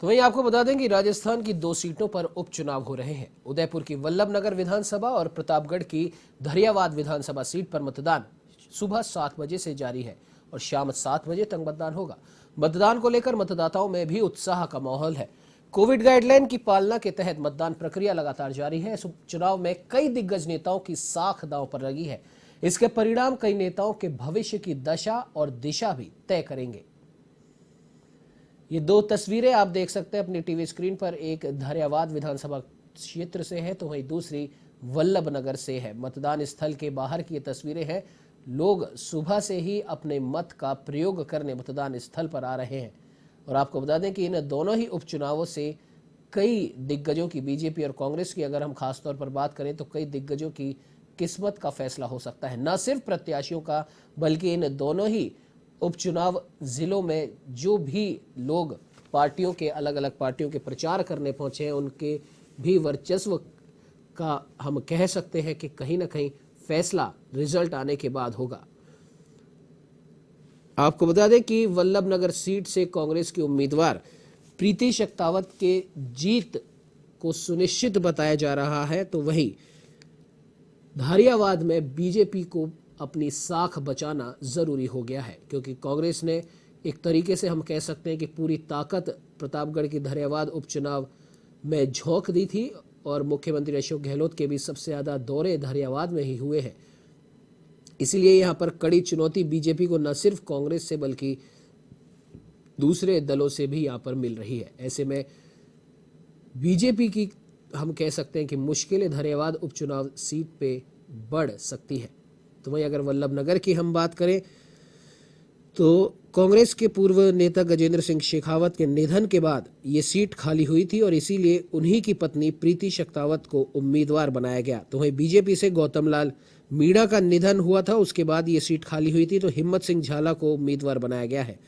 तो वहीं आपको बता दें कि राजस्थान की 2 सीटों पर उपचुनाव हो रहे हैं। उदयपुर की वल्लभनगर विधानसभा और प्रतापगढ़ की धरियावाद विधानसभा सीट पर मतदान सुबह 7 बजे से जारी है और शाम 7 बजे तक मतदान होगा। मतदान को लेकर मतदाताओं में भी उत्साह का माहौल है। कोविड गाइडलाइन की पालना के तहत मतदान प्रक्रिया लगातार जारी है। इस उपचुनाव में कई दिग्गज नेताओं की साख दांव पर लगी है। इसके परिणाम कई नेताओं के भविष्य की दशा और दिशा भी तय करेंगे। ये 2 तस्वीरें आप देख सकते हैं अपनी टीवी स्क्रीन पर। एक धरियावाद विधानसभा क्षेत्र से है तो वहीं दूसरी वल्लभनगर से है। मतदान स्थल के बाहर की ये तस्वीरें हैं। लोग सुबह से ही अपने मत का प्रयोग करने मतदान स्थल पर आ रहे हैं और आपको बता दें कि इन दोनों ही उपचुनावों से कई दिग्गजों की, बीजेपी और कांग्रेस की अगर हम खास तौर पर बात करें तो कई दिग्गजों की किस्मत का फैसला हो सकता है। न सिर्फ प्रत्याशियों का बल्कि इन दोनों ही उपचुनाव जिलों में जो भी लोग पार्टियों के, अलग अलग पार्टियों के प्रचार करने पहुंचे हैं उनके भी वर्चस्व का हम कह सकते हैं कि कहीं ना कहीं फैसला रिजल्ट आने के बाद होगा। आपको बता दें कि वल्लभनगर सीट से कांग्रेस के उम्मीदवार प्रीति शक्तावत के जीत को सुनिश्चित बताया जा रहा है तो वहीं धारियावाद में बीजेपी को अपनी साख बचाना जरूरी हो गया है, क्योंकि कांग्रेस ने एक तरीके से हम कह सकते हैं कि पूरी ताकत प्रतापगढ़ की धरियावाद उपचुनाव में झोंक दी थी और मुख्यमंत्री अशोक गहलोत के भी सबसे ज्यादा दौरे धरियावाद में ही हुए हैं। इसीलिए यहां पर कड़ी चुनौती बीजेपी को न सिर्फ कांग्रेस से बल्कि दूसरे दलों से भी यहां पर मिल रही है। ऐसे में बीजेपी की हम कह सकते हैं कि मुश्किलें धरियावाद उपचुनाव सीट पे बढ़ सकती है। तो वहीं अगर वल्लभनगर की हम बात करें तो कांग्रेस के पूर्व नेता गजेंद्र सिंह शेखावत के निधन के बाद ये सीट खाली हुई थी और इसीलिए उन्हीं की पत्नी प्रीति शक्तावत को उम्मीदवार बनाया गया। तो वहीं बीजेपी से गौतम लाल मीणा का निधन हुआ था, उसके बाद ये सीट खाली हुई थी तो हिम्मत सिंह झाला को उम्मीदवार बनाया गया है।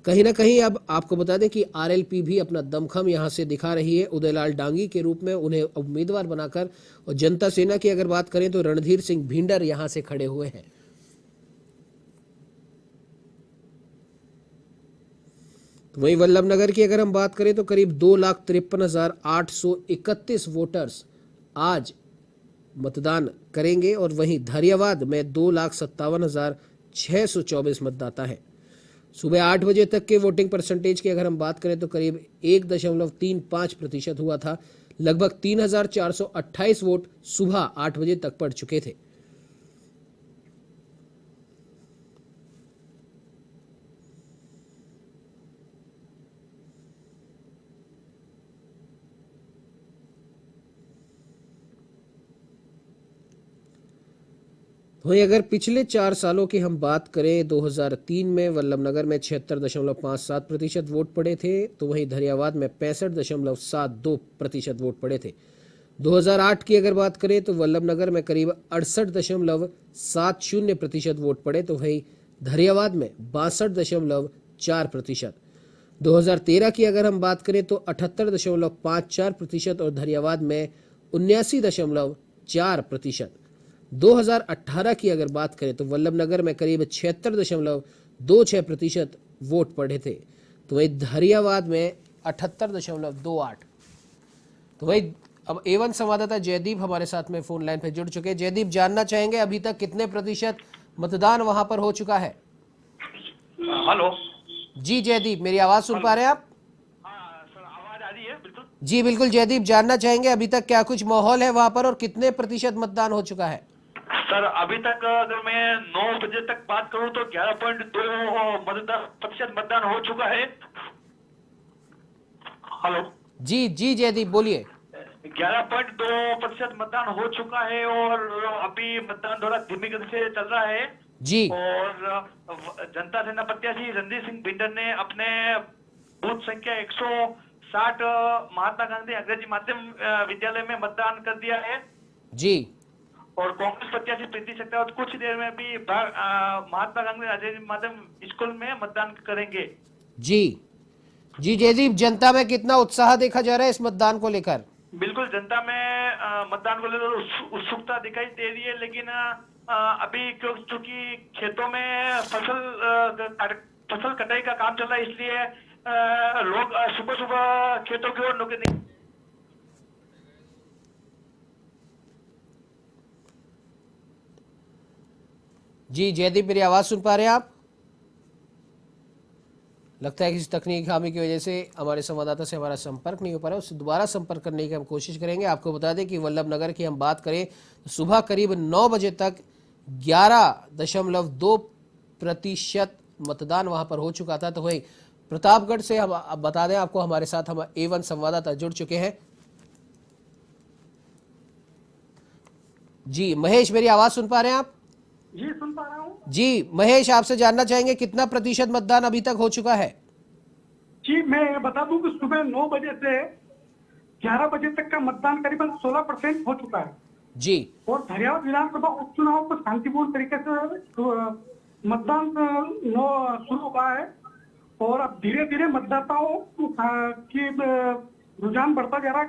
कहीं ना कहीं अब आपको बता दें कि आरएलपी भी अपना दमखम यहां से दिखा रही है उदयलाल डांगी के रूप में उन्हें उम्मीदवार बनाकर। और जनता सेना की अगर बात करें तो रणधीर सिंह भिंडर यहां से खड़े हुए हैं। तो वहीं वल्लभनगर की अगर हम बात करें तो करीब 2,53,831 वोटर्स आज मतदान करेंगे और वहीं धरियावाद में 2,57,624 मतदाता हैं। सुबह 8 बजे तक के वोटिंग परसेंटेज की अगर हम बात करें तो करीब 1.35% हुआ था। लगभग 3,428 वोट सुबह 8 बजे तक पड़ चुके थे। वहीं अगर पिछले 4 सालों की हम बात करें 2003 में वल्लभनगर में 76.57% वोट पड़े थे तो वहीं धरियावाद में 65.72% वोट पड़े थे। 2008 की अगर बात करें तो वल्लभनगर में करीब 68.70% वोट पड़े तो वहीं धरियावाद में 62.4%। 2013 की अगर हम बात करें तो 78.54% और धरियावाद में 79.4%। 2018 की अगर बात करें तो वल्लभनगर में करीब 76.26% वोट पड़े थे तो वही धरियावाद में 78.28। तो वही अब A1 संवाददाता जयदीप हमारे साथ में फोन लाइन पे जुड़ चुके हैं। जयदीप, जानना चाहेंगे अभी तक कितने प्रतिशत मतदान वहां पर हो चुका है? हेलो जी जयदीप, मेरी आवाज सुन पा रहे हैं आप? हाँ सर, आवाज आ रही है? बिल्कुल जी बिल्कुल जयदीप, जानना चाहेंगे अभी तक क्या कुछ माहौल है वहां पर और कितने प्रतिशत मतदान हो चुका है? सर, अभी तक अगर मैं 9 बजे तक बात करूं तो 11.2% मतदान हो चुका है। हेलो जी जी जयदीप बोलिए। 11.2% मतदान हो चुका है और अभी मतदान थोड़ा धीमी गति से चल रहा है। जी और जनता सेना प्रत्याशी रणधीर सिंह भिंडर ने अपने बूथ संख्या 160 महात्मा गांधी अंग्रेजी माध्यम विद्यालय में मतदान कर दिया है जी। और कांग्रेस प्रत्याशी प्रीति शक्तावत कुछ देर में भी महात्मा गांधी अंग्रेजी माध्यम स्कूल में मतदान करेंगे। जी जी जयदीप, जनता में कितना उत्साह देखा जा रहा है इस मतदान को लेकर? बिल्कुल, जनता में मतदान को लेकर उत्सुकता दिखाई दे रही है, लेकिन अभी क्योंकि खेतों में फसल कटाई का काम चल रहा है, इसलिए लोग सुबह सुबह खेतों की ओर निकल। जी जयदीप, मेरी आवाज सुन पा रहे हैं आप? लगता है कि इस तकनीकी खामी की वजह से हमारे संवाददाता से हमारा संपर्क नहीं हो पा रहा है। उससे दोबारा संपर्क करने की हम कोशिश करेंगे। आपको बता दें कि वल्लभ नगर की हम बात करें तो सुबह करीब 9 बजे तक 11.2% मतदान वहां पर हो चुका था। तो वही प्रतापगढ़ से हम अब बता दें आपको, हमारे साथ हम A1 संवाददाता जुड़ चुके हैं। जी महेश, मेरी आवाज सुन पा रहे हैं आप? जी सुन पा रहा हूँ। जी महेश, आपसे जानना चाहेंगे कितना प्रतिशत मतदान अभी तक हो चुका है? जी मैं बता दूं कि सुबह 9 बजे से 11 बजे तक का मतदान करीबन 16% हो चुका है। जी और धरियावद विधानसभा उपचुनाव को शांतिपूर्ण तरीके से मतदान शुरू हुआ है। और अब धीरे धीरे मतदाताओं की रुझान बढ़ता जा रहा है।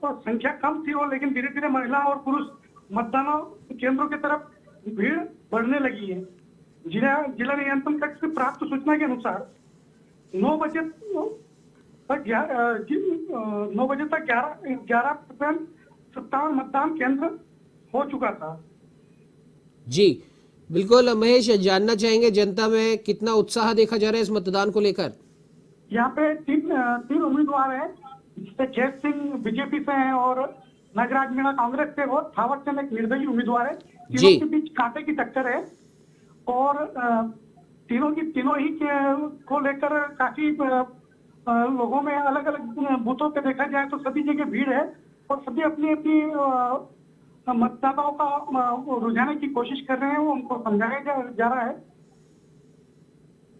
तो संख्या कम थी और लेकिन धीरे धीरे महिला और पुरुष मतदान केंद्रों की तरफ भीड़ बढ़ने लगी है। जिला नियंत्रण कक्ष से प्राप्त सूचना के अनुसार 9 बजे तक 11% मतदान केंद्र हो चुका था। जी बिल्कुल महेश, जानना चाहेंगे जनता में कितना उत्साह देखा जा रहा है इस मतदान को लेकर? यहाँ पे तीन उम्मीदवार हैं, जिससे जय सिंह बीजेपी से हैं और नागराज मीणा कांग्रेस से और थावर चंद एक निर्दलीय उम्मीदवार है। तीनों के बीच कांटे की टक्कर है और तीनों ही को लेकर काफी लोगों में अलग अलग बूथों पे देखा जाए तो सभी जगह भीड़ है और सभी अपनी अपनी मतदाताओं का रुझाने की कोशिश कर रहे हैं। वो उनको समझाया जा रहा है।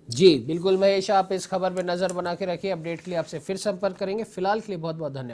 जी बिल्कुल महेश, आप इस खबर पर नजर बना के रखिए। अपडेट के लिए आपसे फिर संपर्क करेंगे। फिलहाल के लिए बहुत बहुत धन्यवाद।